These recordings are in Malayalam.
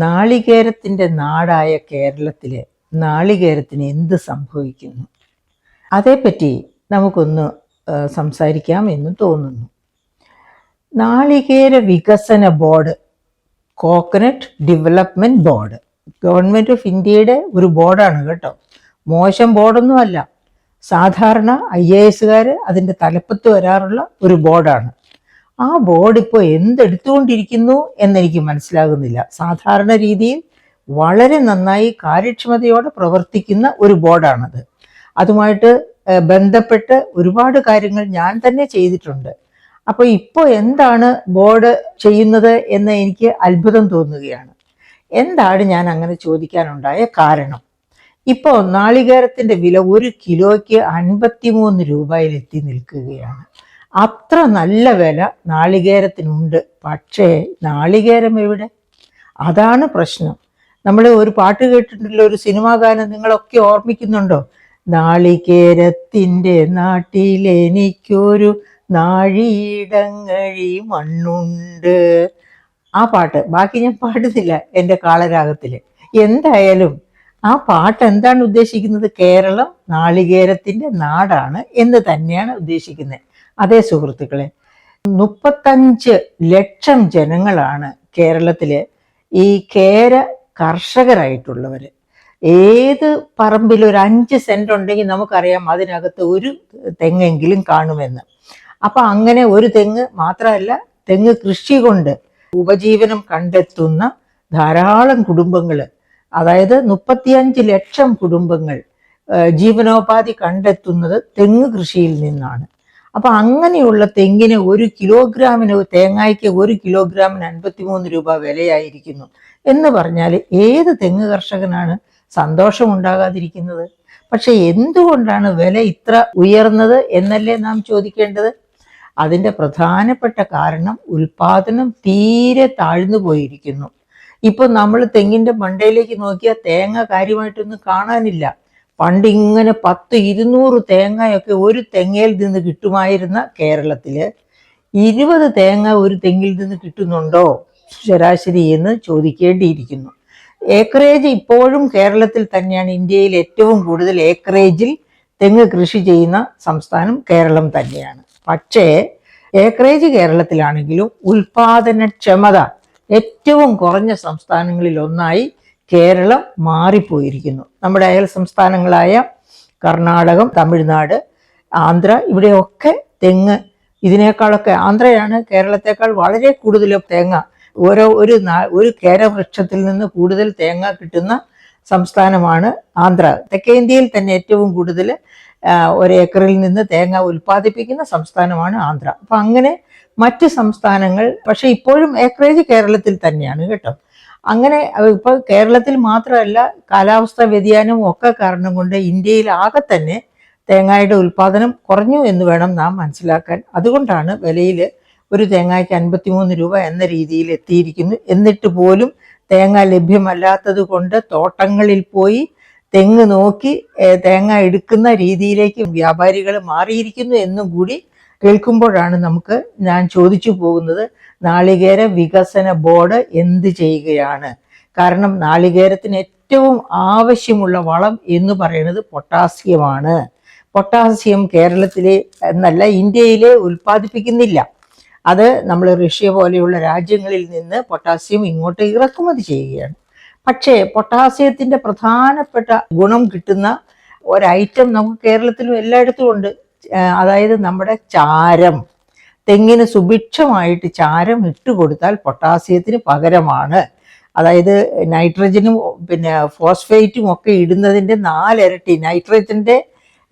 നാളികേരത്തിൻ്റെ നാടായ കേരളത്തിലെ നാളികേരത്തിന് എന്ത് സംഭവിക്കുന്നു? അതേപ്പറ്റി നമുക്കൊന്ന് സംസാരിക്കാം എന്ന് തോന്നുന്നു. നാളികേര വികസന board, coconut development board, government of ഇന്ത്യയുടെ ഒരു ബോർഡാണ് കേട്ടോ. മോശം ബോർഡൊന്നും അല്ല. സാധാരണ IAS അതിൻ്റെ തലപ്പത്ത് വരാറുള്ള ഒരു ബോർഡാണ്. ആ ബോർഡ് ഇപ്പോൾ എന്തെടുത്തുകൊണ്ടിരിക്കുന്നു എന്നെനിക്ക് മനസ്സിലാകുന്നില്ല. സാധാരണ രീതിയിൽ വളരെ നന്നായി കാര്യക്ഷമതയോടെ പ്രവർത്തിക്കുന്ന ഒരു ബോർഡാണത്. അതുമായിട്ട് ബന്ധപ്പെട്ട് ഒരുപാട് കാര്യങ്ങൾ ഞാൻ തന്നെ ചെയ്തിട്ടുണ്ട്. അപ്പോൾ ഇപ്പോൾ എന്താണ് ബോർഡ് ചെയ്യുന്നത് എന്ന് എനിക്ക് അത്ഭുതം തോന്നുകയാണ്. എന്താണ് ഞാൻ അങ്ങനെ ചോദിക്കാനുണ്ടായ കാരണം? ഇപ്പോൾ നാളികേരത്തിൻ്റെ വില 1 കിലോയ്ക്ക് 53 രൂപയിലെത്തി നിൽക്കുകയാണ്. അത്ര നല്ല വില നാളികേരത്തിനുണ്ട്. പക്ഷേ നാളികേരം എവിടെ? അതാണ് പ്രശ്നം. നമ്മൾ ഒരു പാട്ട് കേട്ടിട്ടുണ്ടല്ലോ, ഒരു സിനിമാ ഗാനം, നിങ്ങളൊക്കെ ഓർമ്മിക്കുന്നുണ്ടോ? നാളികേരത്തിൻ്റെ നാട്ടിലെനിക്കൊരു നാഴിയിടങ്ങഴി മണ്ണുണ്ട്. ആ പാട്ട് ബാക്കി ഞാൻ പാടുന്നില്ല എൻ്റെ കാളരാഗത്തിൽ. എന്തായാലും ആ പാട്ട് എന്താണ് ഉദ്ദേശിക്കുന്നത്? കേരളം നാളികേരത്തിൻ്റെ നാടാണ് എന്ന് തന്നെയാണ് ഉദ്ദേശിക്കുന്നത്. അതേ സുഹൃത്തുക്കളെ, 35 ലക്ഷം ജനങ്ങളാണ് കേരളത്തിലെ ഈ കേര കർഷകരായിട്ടുള്ളവർ. ഏത് പറമ്പിൽ ഒരു 5 സെൻറ്റ് ഉണ്ടെങ്കിൽ നമുക്കറിയാം അതിനകത്ത് ഒരു തെങ്ങെങ്കിലും കാണുമെന്ന്. അപ്പം അങ്ങനെ ഒരു തെങ്ങ് മാത്രമല്ല, തെങ്ങ് കൃഷി കൊണ്ട് ഉപജീവനം കണ്ടെത്തുന്ന ധാരാളം കുടുംബങ്ങൾ, അതായത് 35 ലക്ഷം കുടുംബങ്ങൾ ജീവനോപാധി കണ്ടെത്തുന്നത് തെങ്ങ് കൃഷിയിൽ നിന്നാണ്. അപ്പം അങ്ങനെയുള്ള തെങ്ങിന് 1 കിലോഗ്രാമിന്, തേങ്ങയ്ക്ക് 1 കിലോഗ്രാമിന് 53 രൂപ വിലയായിരിക്കുന്നു എന്ന് പറഞ്ഞാൽ ഏത് തെങ്ങ് കർഷകനാണ് സന്തോഷമുണ്ടാകാതിരിക്കുന്നത്? പക്ഷെ എന്തുകൊണ്ടാണ് വില ഇത്ര ഉയർന്നത് എന്നല്ലേ നാം ചോദിക്കേണ്ടത്? അതിൻ്റെ പ്രധാനപ്പെട്ട കാരണം ഉൽപാദനം തീരെ താഴ്ന്നു പോയിരിക്കുന്നു. ഇപ്പം നമ്മൾ തെങ്ങിൻ്റെ മണ്ടയിലേക്ക് നോക്കിയാൽ തേങ്ങ കാര്യമായിട്ടൊന്നും കാണാനില്ല. പണ്ട് ഇങ്ങനെ 10-200 തേങ്ങയൊക്കെ ഒരു തെങ്ങയിൽ നിന്ന് കിട്ടുമായിരുന്ന കേരളത്തിൽ 20 തേങ്ങ ഒരു തെങ്ങിൽ നിന്ന് കിട്ടുന്നുണ്ടോ ശരാശരി എന്ന് ചോദിക്കേണ്ടിയിരിക്കുന്നു. ഏക്കറേജ് ഇപ്പോഴും കേരളത്തിൽ തന്നെയാണ്. ഇന്ത്യയിൽ ഏറ്റവും കൂടുതൽ ഏക്കറേജിൽ തെങ്ങ് കൃഷി ചെയ്യുന്ന സംസ്ഥാനം കേരളം തന്നെയാണ്. പക്ഷേ ഏക്കറേജ് കേരളത്തിലാണെങ്കിലും ഉൽപാദനക്ഷമത ഏറ്റവും കുറഞ്ഞ സംസ്ഥാനങ്ങളിൽ ഒന്നായി കേരളം മാറിപ്പോയിരിക്കുന്നു. നമ്മുടെ അയൽ സംസ്ഥാനങ്ങളായ കർണാടകം, തമിഴ്നാട്, ആന്ധ്ര, ഇവിടെയൊക്കെ തെങ്ങ് ഇതിനേക്കാളൊക്കെ, ആന്ധ്രയാണ് കേരളത്തെക്കാൾ വളരെ കൂടുതൽ തേങ്ങ, ഒരു കേരവൃക്ഷത്തിൽ നിന്ന് കൂടുതൽ തേങ്ങ കിട്ടുന്ന സംസ്ഥാനമാണ് ആന്ധ്ര. തെക്കേ ഇന്ത്യയിൽ തന്നെ ഏറ്റവും കൂടുതൽ ഒരേക്കറിൽ നിന്ന് തേങ്ങ ഉൽപ്പാദിപ്പിക്കുന്ന സംസ്ഥാനമാണ് ആന്ധ്ര. അപ്പം അങ്ങനെ മറ്റ് സംസ്ഥാനങ്ങൾ, പക്ഷെ ഇപ്പോഴും ഏക്കറേജ് കേരളത്തിൽ തന്നെയാണ് കേട്ടോ. അങ്ങനെ ഇപ്പോൾ കേരളത്തിൽ മാത്രമല്ല, കാലാവസ്ഥാ വ്യതിയാനവും ഒക്കെ കാരണം കൊണ്ട് ഇന്ത്യയിൽ ആകെ തന്നെ തേങ്ങയുടെ ഉൽപ്പാദനം കുറഞ്ഞു എന്ന് വേണം നാം മനസ്സിലാക്കാൻ. അതുകൊണ്ടാണ് വിലയിൽ ഒരു തേങ്ങയ്ക്ക് 53 രൂപ എന്ന രീതിയിൽ എത്തിയിരിക്കുന്നു. എന്നിട്ട് പോലും തേങ്ങ ലഭ്യമല്ലാത്തത് കൊണ്ട് തോട്ടങ്ങളിൽ പോയി തെങ്ങ് നോക്കി തേങ്ങ എടുക്കുന്ന രീതിയിലേക്ക് വ്യാപാരികൾ മാറിയിരിക്കുന്നു എന്നും കൂടി കേൾക്കുമ്പോഴാണ് ഞാൻ ചോദിച്ചു പോകുന്നത്, നാളികേര വികസന ബോർഡ് എന്ത് ചെയ്യുകയാണ്? കാരണം നാളികേരത്തിന് ഏറ്റവും ആവശ്യമുള്ള വളം എന്ന് പറയുന്നത് പൊട്ടാസ്യമാണ്. പൊട്ടാസ്യം കേരളത്തിലെ എന്നല്ല, ഇന്ത്യയിലെ ഉൽപ്പാദിപ്പിക്കുന്നില്ല. അത് നമ്മൾ റഷ്യ പോലെയുള്ള രാജ്യങ്ങളിൽ നിന്ന് പൊട്ടാസ്യം ഇങ്ങോട്ട് ഇറക്കുമതി ചെയ്യുകയാണ്. പക്ഷേ പൊട്ടാസ്യത്തിൻ്റെ പ്രധാനപ്പെട്ട ഗുണം കിട്ടുന്ന ഒരൈറ്റം നമുക്ക് കേരളത്തിലും എല്ലായിടത്തും ഉണ്ട്. അതായത് നമ്മുടെ ചാരം. തെങ്ങിന് സുഭിക്ഷമായിട്ട് ചാരം ഇട്ട് കൊടുത്താൽ പൊട്ടാസ്യത്തിന് പകരമാണ്. അതായത് നൈട്രജനും ഫോസ്ഫേറ്റും ഒക്കെ ഇടുന്നതിൻ്റെ 4 ഇരട്ടി, നൈട്രജൻ്റെ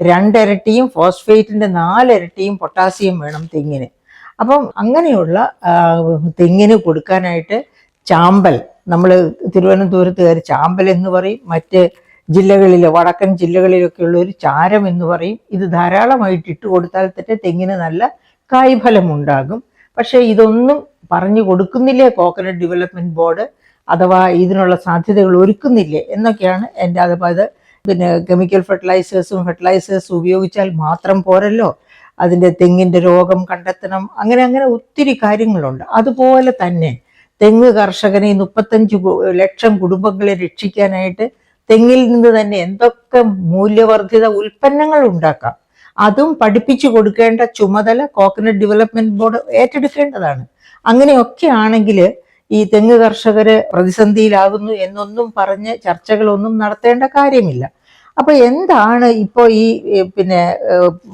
2 ഇരട്ടിയും ഫോസ്ഫേറ്റിൻ്റെ 4 ഇരട്ടിയും പൊട്ടാസ്യം വേണം തെങ്ങിന്. അപ്പം അങ്ങനെയുള്ള തെങ്ങിന് കൊടുക്കാനായിട്ട് ചാമ്പൽ, നമ്മൾ തിരുവനന്തപുരത്തുകാർ ചാമ്പൽ എന്ന് പറയും, മറ്റ് ജില്ലകളിൽ, വടക്കൻ ജില്ലകളിലൊക്കെ ഉള്ള ഒരു ചാരം എന്ന് പറയും. ഇത് ധാരാളമായിട്ട് ഇട്ട് കൊടുത്താൽ തന്നെ തെങ്ങിന് നല്ല കായ്ഫലം ഉണ്ടാകും. പക്ഷേ ഇതൊന്നും പറഞ്ഞു കൊടുക്കുന്നില്ലേ കോക്കനട്ട് ഡെവലപ്മെൻറ്റ് ബോർഡ്, അഥവാ ഇതിനുള്ള സാധ്യതകൾ ഒരുക്കുന്നില്ലേ എന്നൊക്കെയാണ് എൻ്റെ. അത് കെമിക്കൽ ഫെർട്ടിലൈസേഴ്സ് ഉപയോഗിച്ചാൽ മാത്രം പോരല്ലോ, അതിൻ്റെ തെങ്ങിൻ്റെ രോഗം കണ്ടെത്തണം. അങ്ങനെ ഒത്തിരി കാര്യങ്ങളുണ്ട്. അതുപോലെ തന്നെ തെങ്ങ് കർഷകനെ 35 ലക്ഷം കുടുംബങ്ങളെ രക്ഷിക്കാനായിട്ട് തെങ്ങിൽ നിന്ന് തന്നെ എന്തൊക്കെ മൂല്യവർദ്ധിത ഉൽപ്പന്നങ്ങൾ ഉണ്ടാക്കാം, അതും പഠിപ്പിച്ചു കൊടുക്കേണ്ട ചുമതല കോക്കനട്ട് ഡെവലപ്മെന്റ് ബോർഡ് ഏറ്റെടുക്കേണ്ടതാണ്. അങ്ങനെയൊക്കെ ആണെങ്കിൽ ഈ തെങ്ങ് കർഷകര് പ്രതിസന്ധിയിലാകുന്നു എന്നൊന്നും പറഞ്ഞ് ചർച്ചകളൊന്നും നടത്തേണ്ട കാര്യമില്ല. അപ്പൊ എന്താണ് ഇപ്പോ ഈ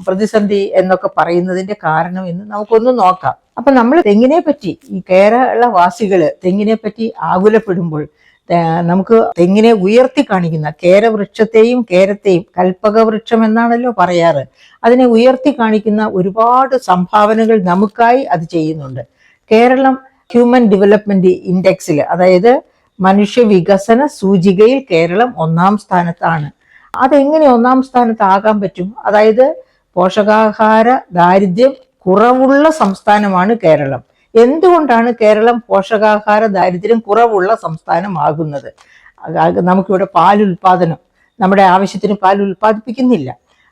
പ്രതിസന്ധി എന്നൊക്കെ പറയുന്നതിന്റെ കാരണം എന്ന് നമുക്കൊന്ന് നോക്കാം. അപ്പൊ നമ്മൾ തെങ്ങിനെ പറ്റി, ഈ കേരളവാസികള് തെങ്ങിനെ പറ്റി ആകുലപ്പെടുമ്പോൾ നമുക്ക് തെങ്ങിനെ ഉയർത്തി കാണിക്കുന്ന കേരവൃക്ഷത്തെയും കേരത്തെയും, കൽപ്പക വൃക്ഷം എന്നാണല്ലോ പറയാറ്, അതിനെ ഉയർത്തി കാണിക്കുന്ന ഒരുപാട് സംഭാവനകൾ നമുക്കായി അത് ചെയ്യുന്നുണ്ട്. കേരളം ഹ്യൂമൻ ഡെവലപ്മെന്റ് ഇൻഡെക്സിൽ, അതായത് മനുഷ്യ വികസന സൂചികയിൽ കേരളം 1-ാം സ്ഥാനത്താണ്. അതെങ്ങനെ 1-ാം സ്ഥാനത്താകാൻ പറ്റും? അതായത് പോഷകാഹാര ദാരിദ്ര്യം കുറവുള്ള സംസ്ഥാനമാണ് കേരളം. എന്തുകൊണ്ടാണ് കേരളം പോഷകാഹാര ദാരിദ്ര്യം കുറവുള്ള സംസ്ഥാനമാകുന്നത്? നമുക്കിവിടെ പാലുൽപാദനം, നമ്മുടെ ആവശ്യത്തിന് പാൽ ഉൽപ്പാദിപ്പിക്കുന്നില്ല.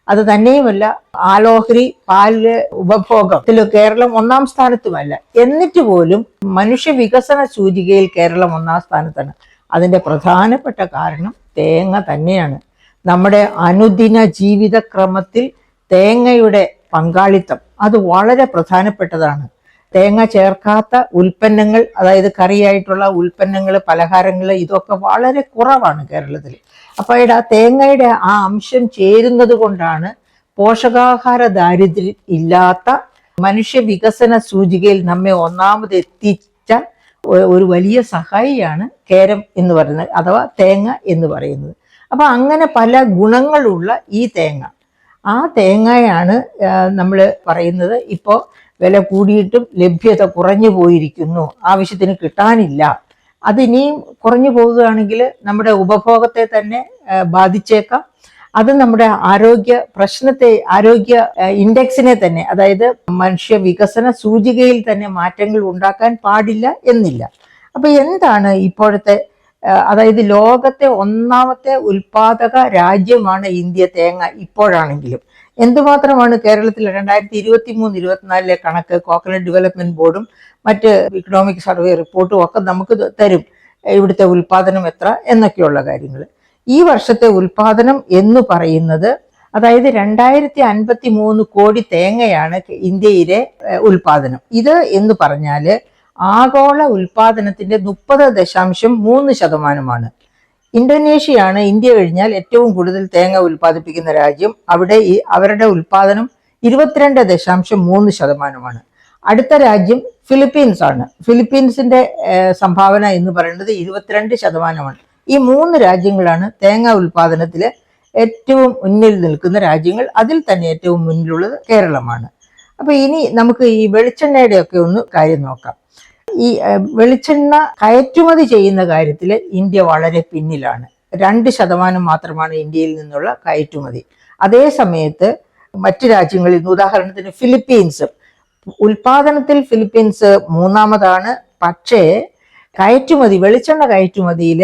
അത് തന്നെയുമല്ല, ആലോഹരി പാല് ഉപഭോഗത്തിൽ കേരളം 1-ാം സ്ഥാനത്തുമല്ല. എന്നിട്ട് പോലും മനുഷ്യ വികസന സൂചികയിൽ കേരളം 1-ാം സ്ഥാനത്താണ്. അതിന്റെ പ്രധാനപ്പെട്ട കാരണം തേങ്ങ തന്നെയാണ്. നമ്മുടെ അനുദിന ജീവിതക്രമത്തിൽ തേങ്ങയുടെ പങ്കാളിത്തം അത് വളരെ പ്രധാനപ്പെട്ടതാണ്. തേങ്ങ ചേർക്കാത്ത ഉൽപ്പന്നങ്ങൾ, അതായത് കറിയായിട്ടുള്ള ഉൽപ്പന്നങ്ങൾ, പലഹാരങ്ങൾ, ഇതൊക്കെ വളരെ കുറവാണ് കേരളത്തിൽ. അപ്പൊ തേങ്ങയുടെ ആ അംശം ചേരുന്നത് കൊണ്ടാണ് പോഷകാഹാര ദാരിദ്ര്യം ഇല്ലാത്ത മനുഷ്യ വികസന സൂചികയിൽ നമ്മെ 1-ാമത് എത്തിച്ച ഒരു വലിയ സഹായിയാണ് കേരം എന്ന് പറയുന്നത്, അഥവാ തേങ്ങ എന്ന് പറയുന്നത്. അപ്പൊ അങ്ങനെ പല ഗുണങ്ങളുള്ള ഈ തേങ്ങ, ആ തേങ്ങയാണ് നമ്മൾ പറയുന്നത് ഇപ്പോൾ വില കൂടിയിട്ടും ലഭ്യത കുറഞ്ഞു പോയിരിക്കുന്നു, ആവശ്യത്തിന് കിട്ടാനില്ല. അതിനിയും കുറഞ്ഞു പോവുകയാണെങ്കിൽ നമ്മുടെ ഉപഭോഗത്തെ തന്നെ ബാധിച്ചേക്കാം. അത് നമ്മുടെ ആരോഗ്യ ഇൻഡെക്സിനെ തന്നെ, അതായത് മനുഷ്യ വികസന സൂചികയിൽ തന്നെ മാറ്റങ്ങൾ ഉണ്ടാക്കാൻ പാടില്ല എന്നില്ല. അപ്പൊ എന്താണ് ഇപ്പോഴത്തെ, അതായത് ലോകത്തെ 1-ാമത്തെ ഉൽപാദക രാജ്യമാണ് ഇന്ത്യ തേങ്ങ ഇപ്പോഴാണെങ്കിലും. എന്തുമാത്രമാണ് കേരളത്തിൽ 2023-24 കണക്ക് കോക്കനട്ട് ഡെവലപ്മെന്റ് ബോർഡും മറ്റ് ഇക്കണോമിക് സർവേ റിപ്പോർട്ടും ഒക്കെ നമുക്ക് തരും, ഇവിടുത്തെ ഉൽപാദനം എത്ര എന്നൊക്കെയുള്ള കാര്യങ്ങൾ. ഈ വർഷത്തെ ഉൽപാദനം എന്ന് പറയുന്നത്, അതായത് 2053 കോടി തേങ്ങയാണ് ഇന്ത്യയിലെ ഉൽപാദനം. ഇത് എന്ന് പറഞ്ഞാല് ആഗോള ഉൽപാദനത്തിന്റെ 30.3%. ഇന്തോനേഷ്യയാണ് ഇന്ത്യ കഴിഞ്ഞാൽ ഏറ്റവും കൂടുതൽ തേങ്ങ ഉൽപ്പാദിപ്പിക്കുന്ന രാജ്യം. അവിടെ അവരുടെ ഉൽപാദനം 22.3%. അടുത്ത രാജ്യം ഫിലിപ്പീൻസ് ആണ്. ഫിലിപ്പീൻസിന്റെ സംഭാവന എന്ന് പറയുന്നത് 22%. ഈ 3 രാജ്യങ്ങളാണ് തേങ്ങ ഉൽപാദനത്തിൽ ഏറ്റവും മുന്നിൽ നിൽക്കുന്ന രാജ്യങ്ങൾ. അതിൽ തന്നെ ഏറ്റവും മുന്നിലുള്ളത് കേരളമാണ്. അപ്പൊ ഇനി നമുക്ക് ഈ വെളിച്ചെണ്ണയുടെ ഒക്കെ ഒന്ന് കാര്യം നോക്കാം. ഈ വെളിച്ചെണ്ണ കയറ്റുമതി ചെയ്യുന്ന കാര്യത്തിൽ ഇന്ത്യ വളരെ പിന്നിലാണ്. 2% മാത്രമാണ് ഇന്ത്യയിൽ നിന്നുള്ള കയറ്റുമതി. അതേ സമയത്ത് മറ്റു രാജ്യങ്ങളിൽ, ഉദാഹരണത്തിന് ഫിലിപ്പീൻസ്, ഉൽപാദനത്തിൽ ഫിലിപ്പീൻസ് 3-ാമതാണ്. പക്ഷേ വെളിച്ചെണ്ണ കയറ്റുമതിയിൽ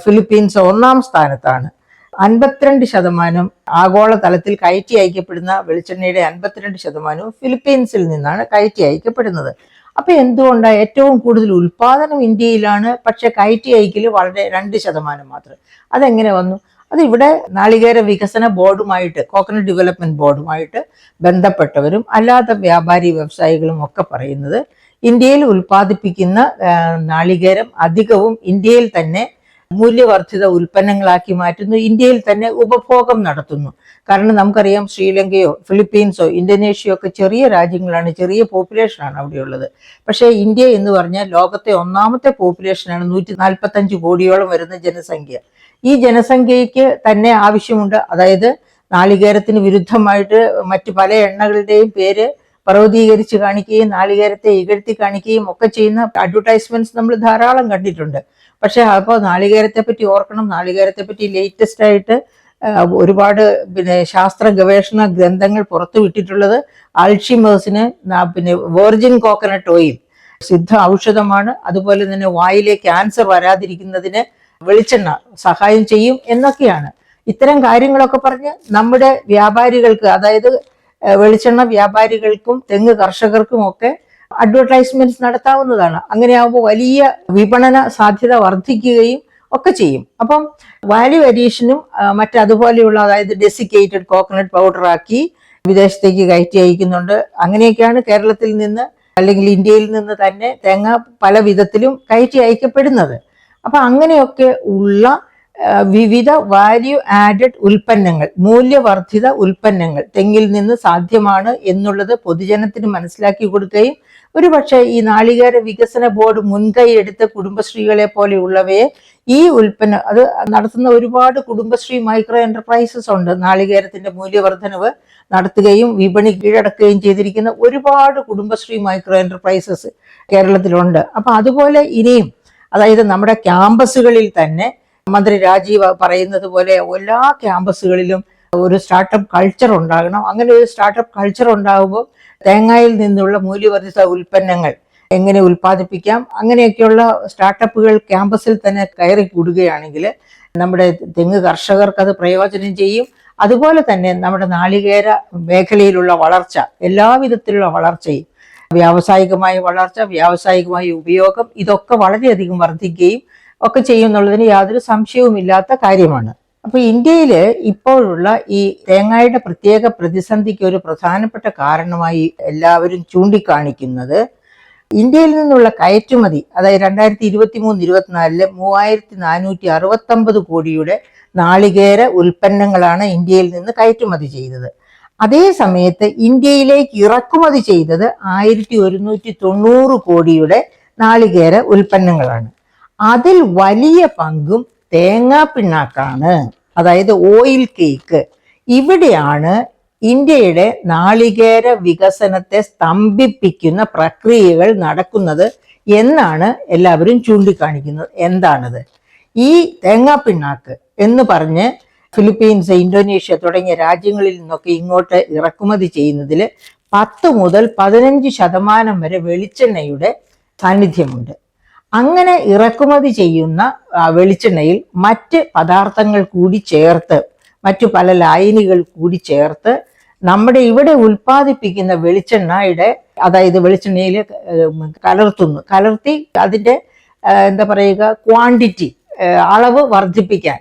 ഫിലിപ്പീൻസ് 1-ാം സ്ഥാനത്താണ്. 52% ആഗോളതലത്തിൽ കയറ്റി അയക്കപ്പെടുന്ന വെളിച്ചെണ്ണയുടെ 52% ഫിലിപ്പീൻസിൽ നിന്നാണ് കയറ്റി അയക്കപ്പെടുന്നത്. അപ്പൊ എന്തുകൊണ്ടാണ് ഏറ്റവും കൂടുതൽ ഉൽപാദനം ഇന്ത്യയിലാണ്, പക്ഷെ കയറ്റി അയക്കൽ വളരെ 2% മാത്രം? അതെങ്ങനെ വന്നു? അത് ഇവിടെ നാളികേര വികസന ബോർഡുമായിട്ട്, കോക്കനട്ട് ഡെവലപ്മെന്റ് ബോർഡുമായിട്ട് ബന്ധപ്പെട്ടവരും അല്ലാത്ത വ്യാപാരി വ്യവസായികളും ഒക്കെ പറയുന്നത്, ഇന്ത്യയിൽ ഉൽപ്പാദിപ്പിക്കുന്ന നാളികേരം അധികവും ഇന്ത്യയിൽ തന്നെ മൂല്യവർദ്ധിത ഉൽപ്പന്നങ്ങളാക്കി മാറ്റുന്നു, ഇന്ത്യയിൽ തന്നെ ഉപഭോഗം നടത്തുന്നു. കാരണം നമുക്കറിയാം, ശ്രീലങ്കയോ ഫിലിപ്പീൻസോ ഇന്തോനേഷ്യയോ ഒക്കെ ചെറിയ രാജ്യങ്ങളാണ്, ചെറിയ പോപ്പുലേഷനാണ് അവിടെയുള്ളത്. പക്ഷേ ഇന്ത്യ എന്ന് പറഞ്ഞാൽ ലോകത്തെ 1-ാമത്തെ പോപ്പുലേഷനാണ്, 145 കോടിയോളം വരുന്ന ജനസംഖ്യ. ഈ ജനസംഖ്യയ്ക്ക് തന്നെ ആവശ്യമുണ്ട്. അതായത് നാളികേരത്തിന് വിരുദ്ധമായിട്ട് മറ്റു പല എണ്ണകളുടെയും പേര് പർവ്വതീകരിച്ച് കാണിക്കുകയും നാളികേരത്തെ ഇകഴ്ത്തി കാണിക്കുകയും ഒക്കെ ചെയ്യുന്ന അഡ്വർടൈസ്മെന്റ്സ് നമ്മൾ ധാരാളം കണ്ടിട്ടുണ്ട്. പക്ഷെ അപ്പോൾ നാളികേരത്തെ പറ്റി ഓർക്കണം, നാളികേരത്തെ പറ്റി ലേറ്റസ്റ്റ് ആയിട്ട് ഒരുപാട് ശാസ്ത്ര ഗവേഷണ ഗ്രന്ഥങ്ങൾ പുറത്തു വിട്ടിട്ടുള്ളത് അൾഷിമേഴ്സിന് വെർജിൻ കോക്കനട്ട് ഓയിൽ സിദ്ധ ഔഷധമാണ്. അതുപോലെ തന്നെ വായിലെ ക്യാൻസർ വരാതിരിക്കുന്നതിന് വെളിച്ചെണ്ണ സഹായം ചെയ്യും എന്നൊക്കെയാണ്. ഇത്തരം കാര്യങ്ങളൊക്കെ പറഞ്ഞ് നമ്മുടെ വ്യാപാരികൾക്ക്, അതായത് വെളിച്ചെണ്ണ വ്യാപാരികൾക്കും തെങ്ങ് കർഷകർക്കും ഒക്കെ അഡ്വർടൈസ്മെന്റ്സ് നടത്താവുന്നതാണ്. അങ്ങനെയാകുമ്പോൾ വലിയ വിപണന സാധ്യത വർദ്ധിക്കുകയും ഒക്കെ ചെയ്യും. അപ്പം വാല്യൂ അഡീഷനും മറ്റതുപോലെയുള്ള, അതായത് ഡെസിക്കേറ്റഡ് കോക്കനട്ട് പൗഡർ ആക്കി വിദേശത്തേക്ക് കയറ്റി അയക്കുന്നുണ്ട്. അങ്ങനെയൊക്കെയാണ് കേരളത്തിൽ നിന്ന് അല്ലെങ്കിൽ ഇന്ത്യയിൽ നിന്ന് തന്നെ തേങ്ങ പല വിധത്തിലും കയറ്റി അയക്കപ്പെടുന്നത്. അപ്പൊ അങ്ങനെയൊക്കെ ഉള്ള വിവിധ വാല്യൂ ആഡഡ് ഉൽപ്പന്നങ്ങൾ, മൂല്യവർദ്ധിത ഉൽപ്പന്നങ്ങൾ തെങ്ങിൽ നിന്ന് സാധ്യമാണ് എന്നുള്ളത് പൊതുജനത്തിന് മനസ്സിലാക്കി കൊടുക്കുകയും ഒരുപക്ഷെ ഈ നാളികേര വികസന ബോർഡ് മുൻകൈ എടുത്ത കുടുംബശ്രീകളെ പോലെയുള്ളവയെ ഈ ഉൽപ്പന്നം അത് നടത്തുന്ന ഒരുപാട് കുടുംബശ്രീ മൈക്രോ എന്റർപ്രൈസസ് ഉണ്ട്. നാളികേരത്തിന്റെ മൂല്യവർദ്ധനവ് നടത്തുകയും വിപണി കീഴടക്കുകയും ചെയ്തിരിക്കുന്ന ഒരുപാട് കുടുംബശ്രീ മൈക്രോ എന്റർപ്രൈസസ് കേരളത്തിലുണ്ട്. അപ്പൊ അതുപോലെ ഇനിയും, അതായത് നമ്മുടെ ക്യാമ്പസുകളിൽ തന്നെ മന്ത്രി രാജീവ് പറയുന്നത് പോലെ എല്ലാ ക്യാമ്പസുകളിലും ഒരു സ്റ്റാർട്ടപ്പ് കൾച്ചർ ഉണ്ടാകണം. അങ്ങനെ ഒരു സ്റ്റാർട്ടപ്പ് കൾച്ചർ ഉണ്ടാകുമ്പോൾ തേങ്ങയിൽ നിന്നുള്ള മൂല്യവർദ്ധിത ഉൽപ്പന്നങ്ങൾ എങ്ങനെ ഉൽപ്പാദിപ്പിക്കാം, അങ്ങനെയൊക്കെയുള്ള സ്റ്റാർട്ടപ്പുകൾ ക്യാമ്പസിൽ തന്നെ കയറി കൂടുകയാണെങ്കിൽ നമ്മുടെ തെങ്ങ് കർഷകർക്ക് അത് പ്രയോജനം ചെയ്യും. അതുപോലെ തന്നെ നമ്മുടെ നാളികേര മേഖലയിലുള്ള വളർച്ച, എല്ലാവിധത്തിലുള്ള വളർച്ചയും, വ്യാവസായികമായ വളർച്ച, വ്യാവസായികമായ ഉപയോഗം, ഇതൊക്കെ വളരെയധികം വർദ്ധിക്കുകയും ഒക്കെ ചെയ്യുന്നുള്ളതിന് യാതൊരു സംശയവുമില്ലാത്ത കാര്യമാണ്. അപ്പൊ ഇന്ത്യയിൽ ഇപ്പോഴുള്ള ഈ തേങ്ങയുടെ പ്രത്യേക പ്രതിസന്ധിക്ക് ഒരു പ്രധാനപ്പെട്ട കാരണമായി എല്ലാവരും ചൂണ്ടിക്കാണിക്കുന്നത് ഇന്ത്യയിൽ നിന്നുള്ള കയറ്റുമതി, അതായത് 2023-24 3469 കോടിയുടെ നാളികേര ഉൽപ്പന്നങ്ങളാണ് ഇന്ത്യയിൽ നിന്ന് കയറ്റുമതി ചെയ്തത്. അതേ സമയത്ത് ഇന്ത്യയിലേക്ക് ഇറക്കുമതി ചെയ്തത് 1190 കോടിയുടെ നാളികേര ഉൽപ്പന്നങ്ങളാണ്. അതിൽ വലിയ പങ്കും തേങ്ങാ പിണ്ണാക്കാണ്, അതായത് ഓയിൽ കേക്ക്. ഇവിടെയാണ് ഇന്ത്യയുടെ നാളികേര വികസനത്തെ സ്തംഭിപ്പിക്കുന്ന പ്രക്രിയകൾ നടക്കുന്നത് എന്നാണ് എല്ലാവരും ചൂണ്ടിക്കാണിക്കുന്നത്. എന്താണത്? ഈ തേങ്ങാ പിണ്ണാക്ക് എന്ന് പറഞ്ഞ് ഫിലിപ്പീൻസ്, ഇന്തോനേഷ്യ തുടങ്ങിയ രാജ്യങ്ങളിൽ നിന്നൊക്കെ ഇങ്ങോട്ട് ഇറക്കുമതി ചെയ്യുന്നതിൽ 10 മുതൽ 15% വരെ വെളിച്ചെണ്ണയുടെ സാന്നിധ്യമുണ്ട്. അങ്ങനെ ഇറക്കുമതി ചെയ്യുന്ന വെളിച്ചെണ്ണയിൽ മറ്റ് പദാർത്ഥങ്ങൾ കൂടി ചേർത്ത്, മറ്റു പല ലായനികൾ കൂടി ചേർത്ത് നമ്മുടെ ഇവിടെ ഉൽപ്പാദിപ്പിക്കുന്ന വെളിച്ചെണ്ണയുടെ, അതായത് വെളിച്ചെണ്ണയിൽ കലർത്തി അതിൻ്റെ എന്താ പറയുക, ക്വാണ്ടിറ്റി, അളവ് വർദ്ധിപ്പിക്കാൻ,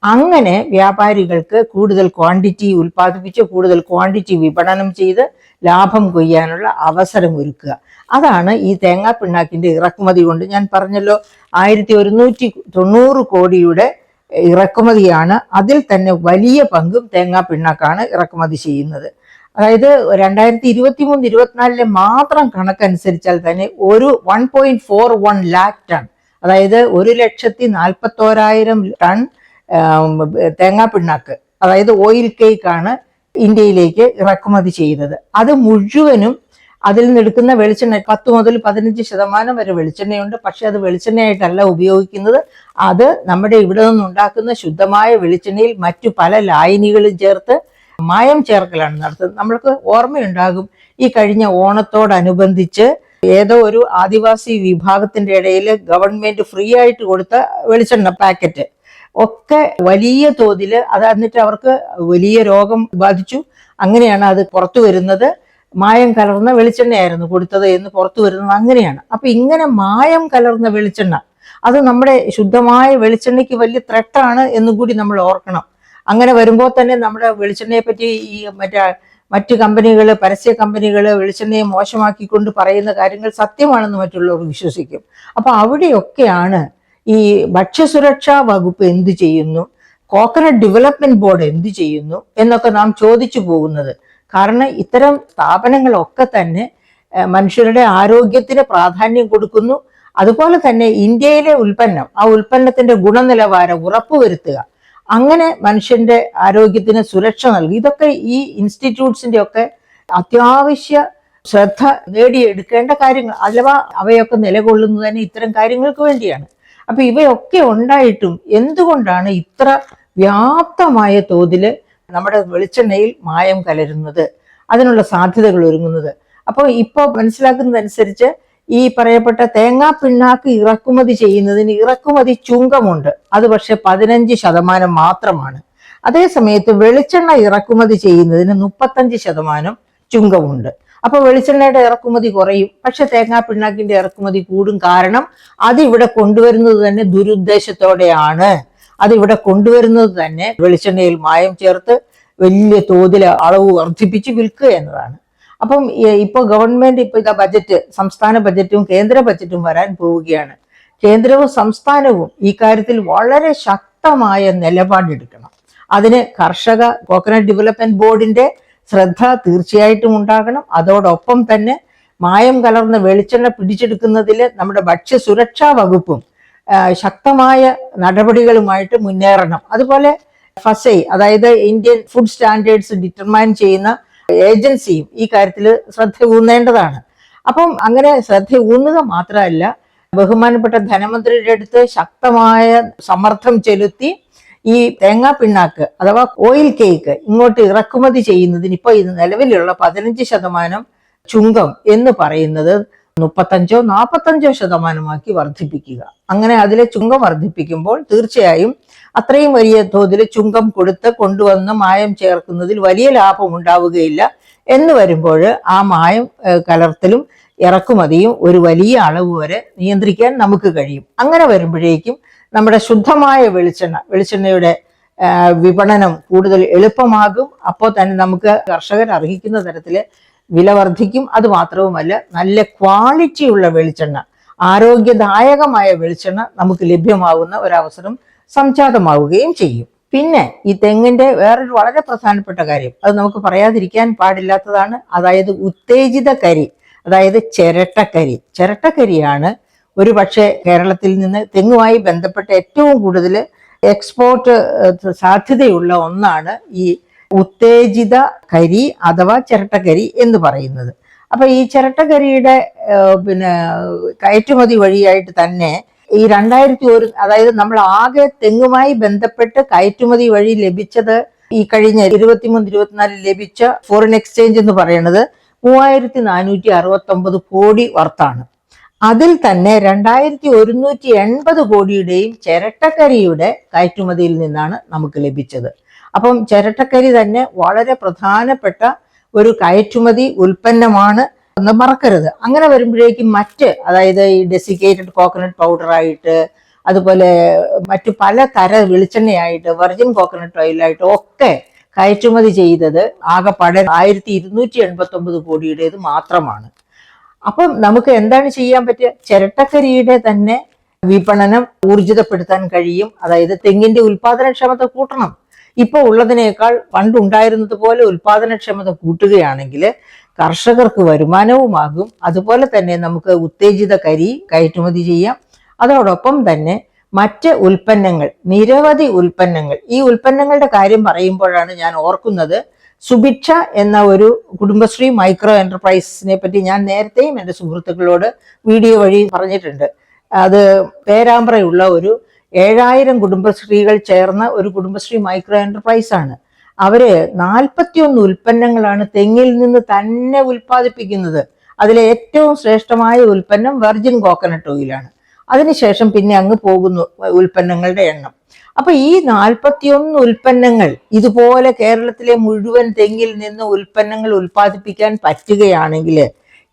അങ്ങനെ വ്യാപാരികൾക്ക് കൂടുതൽ ക്വാണ്ടിറ്റി ഉൽപ്പാദിപ്പിച്ച് കൂടുതൽ ക്വാണ്ടിറ്റി വിപണനം ചെയ്ത് ലാഭം കൊയ്യാനുള്ള അവസരം ഒരുക്കുക. അതാണ് ഈ തേങ്ങാ പിണ്ണാക്കിന്റെ ഇറക്കുമതി കൊണ്ട്, ഞാൻ പറഞ്ഞല്ലോ 1190 കോടിയുടെ ഇറക്കുമതിയാണ്. അതിൽ തന്നെ വലിയ പങ്കും തേങ്ങാ പിണ്ണാക്കാണ് ഇറക്കുമതി ചെയ്യുന്നത്. അതായത് 2023-24 മാത്രം കണക്കനുസരിച്ചാൽ തന്നെ ഒരു 1.41 ലാക്ക് ടൺ, അതായത് 1,41,000 ടൺ തേങ്ങാ പിണ്ണാക്ക്, അതായത് ഓയിൽ കേക്കാണ് ഇന്ത്യയിലേക്ക് ഇറക്കുമതി ചെയ്തത്. അത് മുഴുവനും അതിൽ നിന്നെടുക്കുന്ന വെളിച്ചെണ്ണ 10 മുതൽ 15% വരെ വെളിച്ചെണ്ണയുണ്ട്. പക്ഷെ അത് വെളിച്ചെണ്ണയായിട്ടല്ല ഉപയോഗിക്കുന്നത്. അത് നമ്മുടെ ഇവിടെ നിന്നുണ്ടാക്കുന്ന ശുദ്ധമായ വെളിച്ചെണ്ണയിൽ മറ്റു പല ലായനികളും ചേർത്ത് മായം ചേർക്കലാണ് നടത്തുന്നത്. നമ്മൾക്ക് ഓർമ്മയുണ്ടാകും, ഈ കഴിഞ്ഞ ഓണത്തോടനുബന്ധിച്ച് ഏതോ ഒരു ആദിവാസി വിഭാഗത്തിന്റെ ഇടയിൽ ഗവൺമെന്റ് ഫ്രീ ആയിട്ട് കൊടുത്ത വെളിച്ചെണ്ണ പാക്കറ്റ് ഒക്കെ വലിയ തോതിൽ അത്, എന്നിട്ട് അവർക്ക് വലിയ രോഗം ബാധിച്ചു. അങ്ങനെയാണ് അത് പുറത്തു വരുന്നത്. മായം കലർന്ന വെളിച്ചെണ്ണയായിരുന്നു കൊടുത്തത് എന്ന് പുറത്തു വരുന്നത് അങ്ങനെയാണ്. അപ്പൊ ഇങ്ങനെ മായം കലർന്ന വെളിച്ചെണ്ണ അത് നമ്മുടെ ശുദ്ധമായ വെളിച്ചെണ്ണയ്ക്ക് വലിയ ത്രെട്ടാണ് എന്നും കൂടി നമ്മൾ ഓർക്കണം. അങ്ങനെ വരുമ്പോൾ തന്നെ നമ്മുടെ വെളിച്ചെണ്ണയെ പറ്റി ഈ മറ്റു കമ്പനികൾ, പരസ്യ കമ്പനികൾ വെളിച്ചെണ്ണയെ മോശമാക്കിക്കൊണ്ട് പറയുന്ന കാര്യങ്ങൾ സത്യമാണെന്ന് മറ്റുള്ളവർ വിശ്വസിക്കും. അപ്പൊ അവിടെയൊക്കെയാണ് ഈ ഭക്ഷ്യസുരക്ഷാ വകുപ്പ് എന്ത് ചെയ്യുന്നു, കോക്കനട്ട് ഡെവലപ്മെന്റ് ബോർഡ് എന്ത് ചെയ്യുന്നു എന്നൊക്കെ നാം ചോദിച്ചു പോകുന്നത്. കാരണം ഇത്തരം സ്ഥാപനങ്ങളൊക്കെ തന്നെ മനുഷ്യരുടെ ആരോഗ്യത്തിന് പ്രാധാന്യം കൊടുക്കുന്നു. അതുപോലെ തന്നെ ഇന്ത്യയിലെ ഉൽപ്പന്നം, ആ ഉൽപ്പന്നത്തിന്റെ ഗുണനിലവാരം ഉറപ്പുവരുത്തുക, അങ്ങനെ മനുഷ്യന്റെ ആരോഗ്യത്തിന് സുരക്ഷ നൽകി, ഇതൊക്കെ ഈ ഇൻസ്റ്റിറ്റ്യൂട്ട്സിന്റെ ഒക്കെ അത്യാവശ്യ ശ്രദ്ധ നേടിയെടുക്കേണ്ട കാര്യങ്ങൾ. അഥവാ അവയൊക്കെ നിലകൊള്ളുന്നത് തന്നെ ഇത്തരം കാര്യങ്ങൾക്ക് വേണ്ടിയാണ്. അപ്പൊ ഇവയൊക്കെ ഉണ്ടായിട്ടും എന്തുകൊണ്ടാണ് ഇത്ര വ്യാപ്തമായ തോതില് നമ്മുടെ വെളിച്ചെണ്ണയിൽ മായം കലരുന്നത്, അതിനുള്ള സാധ്യതകൾ ഒരുങ്ങുന്നത്? അപ്പോൾ ഇപ്പോൾ മനസ്സിലാക്കുന്നതനുസരിച്ച് ഈ പറയപ്പെട്ട തേങ്ങാ പിണ്ണാക്ക് ഇറക്കുമതി ചെയ്യുന്നതിന് ഇറക്കുമതി ചുങ്കമുണ്ട്. അത് പക്ഷെ 15% മാത്രമാണ്. അതേ സമയത്ത് വെളിച്ചെണ്ണ ഇറക്കുമതി ചെയ്യുന്നതിന് 35% ചുങ്കമുണ്ട്. അപ്പൊ വെളിച്ചെണ്ണയുടെ ഇറക്കുമതി കുറയും, പക്ഷെ തേങ്ങാ പിണ്ണാക്കിന്റെ ഇറക്കുമതി കൂടും. കാരണം അതിവിടെ കൊണ്ടുവരുന്നത് തന്നെ ദുരുദ്ദേശത്തോടെയാണ്. അതിവിടെ കൊണ്ടുവരുന്നത് തന്നെ വെളിച്ചെണ്ണയിൽ മായം ചേർത്ത് വലിയ തോതിൽ അളവ് വർദ്ധിപ്പിച്ച് വിൽക്കുക എന്നതാണ്. അപ്പം ഇപ്പൊ ഗവൺമെന്റ് ഇതാ ബജറ്റ്, സംസ്ഥാന ബജറ്റും കേന്ദ്ര ബജറ്റും വരാൻ പോവുകയാണ്. കേന്ദ്രവും സംസ്ഥാനവും ഈ കാര്യത്തിൽ വളരെ ശക്തമായ നിലപാടെടുക്കണം. അതിന് കർഷക കോക്കനട്ട് ഡെവലപ്മെന്റ് ബോർഡിന്റെ ശ്രദ്ധ തീർച്ചയായിട്ടും ഉണ്ടാകണം. അതോടൊപ്പം തന്നെ മായം കലർന്ന വെളിച്ചെണ്ണ പിടിച്ചെടുക്കുന്നതിൽ നമ്മുടെ ഭക്ഷ്യസുരക്ഷാ വകുപ്പും ശക്തമായ നടപടികളുമായിട്ട് മുന്നേറണം. അതുപോലെ ഫസൈ, അതായത് ഇന്ത്യൻ ഫുഡ് സ്റ്റാൻഡേർഡ്സ് ഡിറ്റർമൈൻ ചെയ്യുന്ന ഏജൻസിയും ഈ കാര്യത്തിൽ ശ്രദ്ധ ഊന്നേണ്ടതാണ്. അപ്പം അങ്ങനെ ശ്രദ്ധ ഊന്നുക മാത്രമല്ല, ബഹുമാനപ്പെട്ട ധനമന്ത്രിയുടെ അടുത്ത് ശക്തമായ സമ്മർദ്ദം ചെലുത്തി ഈ തേങ്ങാ പിണ്ണാക്ക് അഥവാ ഓയിൽ കേക്ക് ഇങ്ങോട്ട് ഇറക്കുമതി ചെയ്യുന്നതിന് ഇപ്പൊ ഇത് നിലവിലുള്ള 15% ചുങ്കം എന്ന് പറയുന്നത് 35-45% വർദ്ധിപ്പിക്കുക. അങ്ങനെ അതിലെ ചുങ്കം വർദ്ധിപ്പിക്കുമ്പോൾ തീർച്ചയായും അത്രയും വലിയ തോതിൽ ചുങ്കം കൊടുത്ത് കൊണ്ടുവന്ന് മായം ചേർക്കുന്നതിൽ വലിയ ലാഭം ഉണ്ടാവുകയില്ല. എന്ന് വരുമ്പോൾ ആ മായം കലർത്തലും ഇറക്കുമതിയും ഒരു വലിയ അളവ് വരെ നിയന്ത്രിക്കാൻ നമുക്ക് കഴിയും. അങ്ങനെ വരുമ്പോഴേക്കും നമ്മുടെ ശുദ്ധമായ വെളിച്ചെണ്ണയുടെ വിപണനം കൂടുതൽ എളുപ്പമാകും. അപ്പോൾ തന്നെ നമുക്ക് കർഷകർ അർഹിക്കുന്ന തരത്തിൽ വില വർദ്ധിക്കും. അത് മാത്രവുമല്ല, നല്ല ക്വാളിറ്റിയുള്ള വെളിച്ചെണ്ണ, ആരോഗ്യദായകമായ വെളിച്ചെണ്ണ നമുക്ക് ലഭ്യമാകുന്ന ഒരവസരം സംജാതമാവുകയും ചെയ്യും. പിന്നെ ഈ തെങ്ങിന്റെ വേറൊരു വളരെ പ്രധാനപ്പെട്ട കാര്യം, അത് നമുക്ക് പറയാതിരിക്കാൻ പാടില്ലാത്തതാണ്. അതായത് ഉത്തേജിത കരി, അതായത് ചിരട്ടക്കരിയാണ് ഒരു പക്ഷേ കേരളത്തിൽ നിന്ന് തെങ്ങുമായി ബന്ധപ്പെട്ട ഏറ്റവും കൂടുതൽ എക്സ്പോർട്ട് സാധ്യതയുള്ള ഒന്നാണ് ഈ ഉത്തേജിത കരി അഥവാ ചിരട്ടക്കരി എന്ന് പറയുന്നത്. അപ്പൊ ഈ ചിരട്ടക്കരിയുടെ കയറ്റുമതി വഴിയായിട്ട് തന്നെ ഈ 2001, അതായത് നമ്മൾ ആകെ തെങ്ങുമായി ബന്ധപ്പെട്ട് കയറ്റുമതി വഴി ലഭിച്ചത് ഈ കഴിഞ്ഞ 23-24 ലഭിച്ച ഫോറിൻ എക്സ്ചേഞ്ച് എന്ന് പറയുന്നത് 3469 കോടി വർത്താണ്. അതിൽ തന്നെ 2180 കോടിയുടെയും ചിരട്ടക്കരിയുടെ കയറ്റുമതിയിൽ നിന്നാണ് നമുക്ക് ലഭിച്ചത്. അപ്പം ചിരട്ടക്കരി തന്നെ വളരെ പ്രധാനപ്പെട്ട ഒരു കയറ്റുമതി ഉൽപ്പന്നമാണ് എന്ന് മറക്കരുത്. അങ്ങനെ വരുമ്പോഴേക്കും അതായത് ഈ ഡെസിക്കേറ്റഡ് കോക്കനട്ട് പൗഡറായിട്ട്, അതുപോലെ മറ്റു പല തര വെളിച്ചെണ്ണയായിട്ട്, വെർജിൻ കോക്കനട്ട് ഓയിലായിട്ട് ഒക്കെ കയറ്റുമതി ചെയ്തത് ആകെപ്പാടെ 1289 കോടിയുടേത് മാത്രമാണ്. അപ്പം നമുക്ക് എന്താണ് ചെയ്യാൻ പറ്റുക? ചിരട്ടക്കരിയുടെ തന്നെ വിപണനം ഊർജിതപ്പെടുത്താൻ കഴിയും. അതായത് തെങ്ങിന്റെ ഉൽപാദനക്ഷമത കൂട്ടണം. ഇപ്പോൾ ഉള്ളതിനേക്കാൾ പണ്ടുണ്ടായിരുന്നത് പോലെ ഉൽപാദനക്ഷമത കൂട്ടുകയാണെങ്കിൽ കർഷകർക്ക് വരുമാനവുമാകും. അതുപോലെ തന്നെ നമുക്ക് ഉത്തേജിത കരി കയറ്റുമതി ചെയ്യാം. അതോടൊപ്പം തന്നെ മറ്റ് ഉൽപ്പന്നങ്ങൾ, നിരവധി ഉൽപ്പന്നങ്ങൾ. ഈ ഉൽപ്പന്നങ്ങളുടെ കാര്യം പറയുമ്പോഴാണ് ഞാൻ ഓർക്കുന്നത്, സുഭിക്ഷ എന്ന ഒരു കുടുംബശ്രീ മൈക്രോ എന്റർപ്രൈസസിനെ പറ്റി ഞാൻ നേരത്തെയും എൻ്റെ സുഹൃത്തുക്കളോട് വീഡിയോ വഴി പറഞ്ഞിട്ടുണ്ട്. അത് പേരാമ്പ്രയുള്ള ഒരു 7000 കുടുംബശ്രീകൾ ചേർന്ന ഒരു കുടുംബശ്രീ മൈക്രോ എന്റർപ്രൈസ് ആണ്. അവര് 41 ഉൽപ്പന്നങ്ങളാണ് തെങ്ങിൽ നിന്ന് തന്നെ ഉൽപ്പാദിപ്പിക്കുന്നത്. അതിലെ ഏറ്റവും ശ്രേഷ്ഠമായ ഉൽപ്പന്നം വെർജിൻ കോക്കനട്ട് ഓയിലാണ്. അതിനുശേഷം പിന്നെ അങ്ങ് പോകുന്നു ഉൽപ്പന്നങ്ങളുടെ എണ്ണം. അപ്പൊ ഈ 41 ഉൽപ്പന്നങ്ങൾ ഇതുപോലെ കേരളത്തിലെ മുഴുവൻ തെങ്ങിൽ നിന്ന് ഉൽപ്പന്നങ്ങൾ ഉൽപ്പാദിപ്പിക്കാൻ പറ്റുകയാണെങ്കിൽ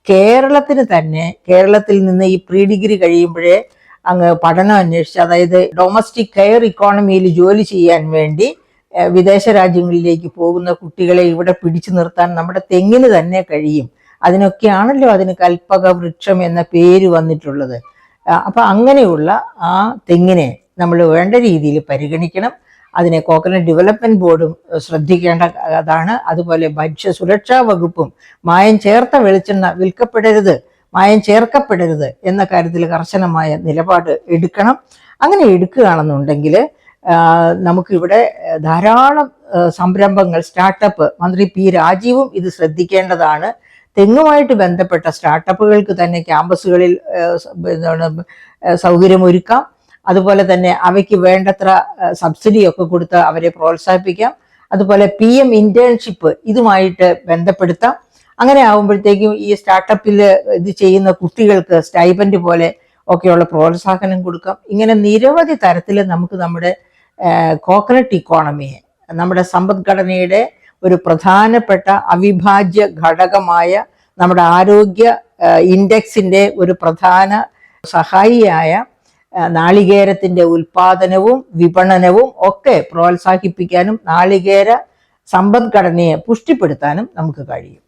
കേരളത്തിൽ നിന്ന് ഈ പ്രീ ഡിഗ്രി കഴിയുമ്പോഴേ അങ്ങ് പഠനം അന്വേഷിച്ച്, അതായത് ഡൊമസ്റ്റിക് കെയർ ഇക്കോണമിയിൽ ജോലി ചെയ്യാൻ വേണ്ടി വിദേശ രാജ്യങ്ങളിലേക്ക് പോകുന്ന കുട്ടികളെ ഇവിടെ പിടിച്ചു നിർത്താൻ നമ്മുടെ തെങ്ങിന് തന്നെ കഴിയും. അതിനൊക്കെയാണല്ലോ അതിന് കൽപ്പക വൃക്ഷം എന്ന പേര് വന്നിട്ടുള്ളത്. അപ്പൊ അങ്ങനെയുള്ള ആ തെങ്ങിനെ നമ്മൾ വേണ്ട രീതിയിൽ പരിഗണിക്കണം. അതിനെ കോക്കനട്ട് ഡെവലപ്മെന്റ് ബോർഡും ശ്രദ്ധിക്കേണ്ടതാണ്. അതുപോലെ ഭക്ഷ്യസുരക്ഷാ വകുപ്പും മായം ചേർത്ത വെളിച്ചെണ്ണ വിൽക്കപ്പെടരുത്, മായം ചേർക്കപ്പെടരുത് എന്ന കാര്യത്തിൽ കർശനമായ നിലപാട് എടുക്കണം. അങ്ങനെ എടുക്കുകയാണെന്നുണ്ടെങ്കിൽ നമുക്കിവിടെ ധാരാളം സംരംഭങ്ങൾ, സ്റ്റാർട്ടപ്പ്, മന്ത്രി പി രാജീവും ഇത് ശ്രദ്ധിക്കേണ്ടതാണ്. തെങ്ങുമായിട്ട് ബന്ധപ്പെട്ട സ്റ്റാർട്ടപ്പുകൾക്ക് തന്നെ ക്യാമ്പസുകളിൽ സൗകര്യമൊരുക്കാം. അതുപോലെ തന്നെ അവയ്ക്ക് വേണ്ടത്ര സബ്സിഡിയൊക്കെ കൊടുത്ത് അവരെ പ്രോത്സാഹിപ്പിക്കാം. അതുപോലെ PM ഇന്റേൺഷിപ്പ് ഇതുമായിട്ട് ബന്ധപ്പെടുത്താം. അങ്ങനെ ആകുമ്പോഴത്തേക്കും ഈ സ്റ്റാർട്ടപ്പിൽ ഇത് ചെയ്യുന്ന കുട്ടികൾക്ക് സ്റ്റൈപ്പൻഡ് പോലെ ഒക്കെയുള്ള പ്രോത്സാഹനം കൊടുക്കാം. ഇങ്ങനെ നിരവധി തരത്തിൽ നമുക്ക് നമ്മുടെ കോക്കനട്ട് ഇക്കോണമിയെ, നമ്മുടെ സമ്പദ്ഘടനയുടെ ഒരു പ്രധാനപ്പെട്ട അവിഭാജ്യ ഘടകമായ നമ്മുടെ ആരോഗ്യ ഇൻഡെക്സിന്റെ ഒരു പ്രധാന സഹായിയായ നാളികേരത്തിന്റെ ഉൽപാദനവും വിപണനവും ഒക്കെ പ്രോത്സാഹിപ്പിക്കാനും നാളികേര സമ്പദ്ഘടനയെ പുഷ്ടിപ്പെടുത്താനും നമുക്ക് കഴിയും.